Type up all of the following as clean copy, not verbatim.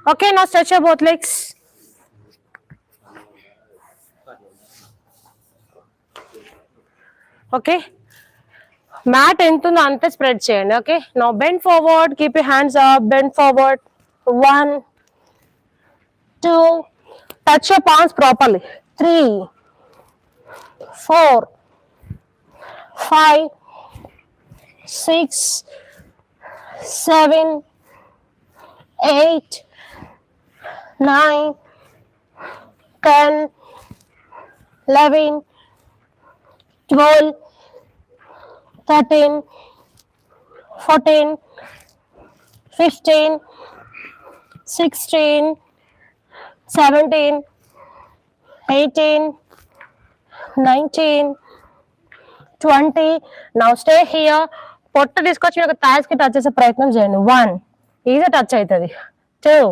Okay, now stretch your both legs. Okay. Mat entunదో ante spread cheyandi. Okay. Now bend forward. Keep your hands up. Bend forward. 1, 2. Touch your palms properly. 3, 4, 5, 6, 7, 8, 9, 10, 11, 12, 13, 14, 15, 16, 17, 18, 19, 20. Now stay here. పొట్ట తీసుకొచ్చి మీకు thighs కి touch చేసే ప్రయత్నం చేయండి. 1 easy touch అవుతుంది. 2,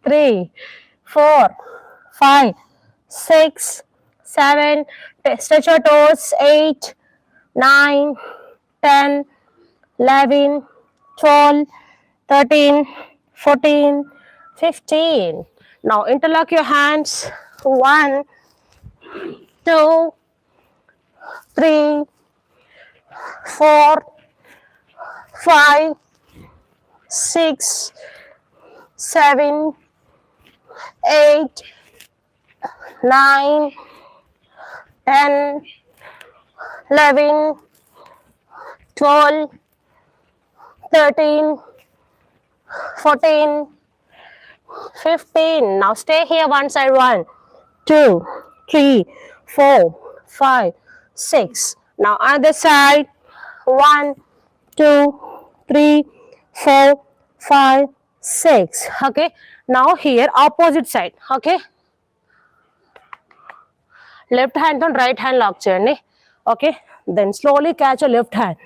3, 4, 5, 6, 7. Stretch your toes. 8, 9, 10, 11, 12, 13, 14, 15. Now interlock your hands. 1, 2, 3, 4, 5, 6, 7, 8, 9, 10, 11, 12, 13, 14, 15. Now stay here one side. 1, 2, 3, 4, 5, 6. Now other side. 1, 2, 3, 4, 5, 6. Okay. Now here opposite side. Okay. Left hand on right hand lock cheyandi. Okay. Then slowly catch your left hand.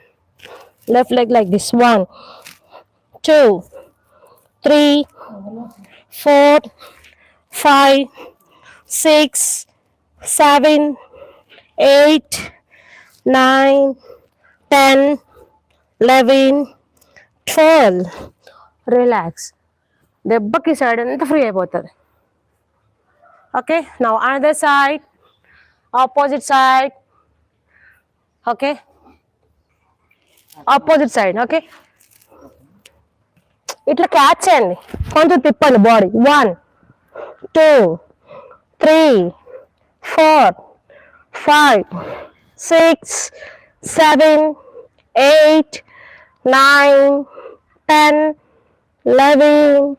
Left leg like this. 1, 2, 3, 4, 5, 6, 7, 8, 9, 10, 11, 12. Relax. దెబ్బకి side అంతా free అయిపోతుంది. Okay. Now another side. Opposite side. Okay. Opposite side. Okay. ఇట్లా catch చేయండి. కొంచెం తిప్పండి body. 1, 2, 3, 4, 5, 6, 7, 8, 9, 10, 11,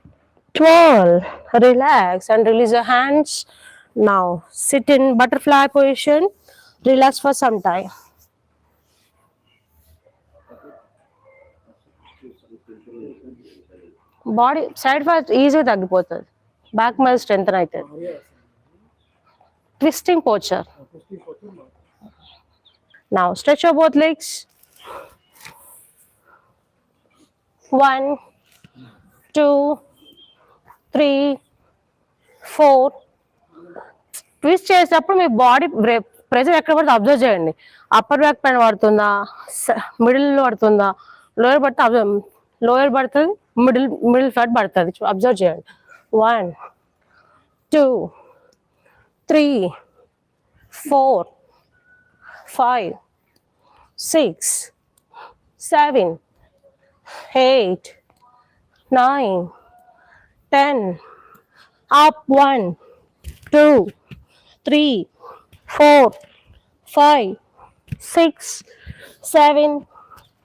12. Relax and release your hands. Now sit in butterfly position. Relax for some time. Body side fast ఈజీగా తగ్గిపోతుంది. Back మీద strength అవుతుంది. Twisting posture. Now stretch your both legs. 1, 2, 3, 4. Twist చేసేటప్పుడు మీ body pressure ఎక్కడ పడితే అబ్జర్వ్ చేయండి. Upper back పైన పడుతుందా, మిడిల్ పడుతుందా, లోయర్ పడితే అబ్జర్వ్, లోయర్ పడుతుంది, మిడిల్ ఫ్లాట్ పడుతుంది, అబ్జర్వ్ చేయండి. 1, 2, 3, 4, 5, 6, 7, 8, 9, 10. Up. 1, 2, 3, 4, 5, 6, 7,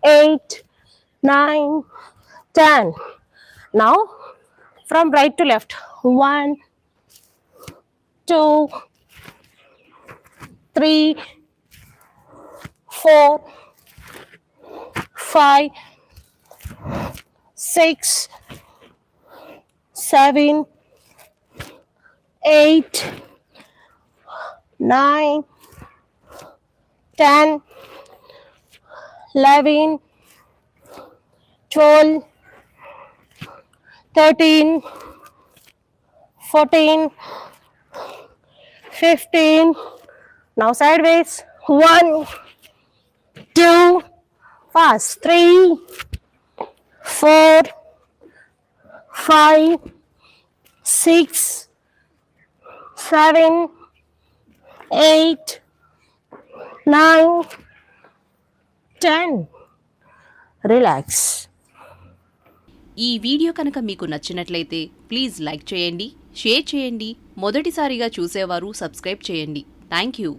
8, 9, 10. Now from right to left. 1, 2, 3, 4, 5, 6, 7, 8, 9, 10, 11, 12, 13, 14, 15. Now sideways. 1, 2, fast. 3, 4, 5, 6, 7, 8, 9, 10. Relax. ఈ వీడియో కనుక మీకు నచ్చినట్లయితే ప్లీజ్ లైక్ చేయండి, షేర్ చేయండి. మొదటిసారిగా చూసేవారు సబ్స్క్రైబ్ చేయండి. Thank you.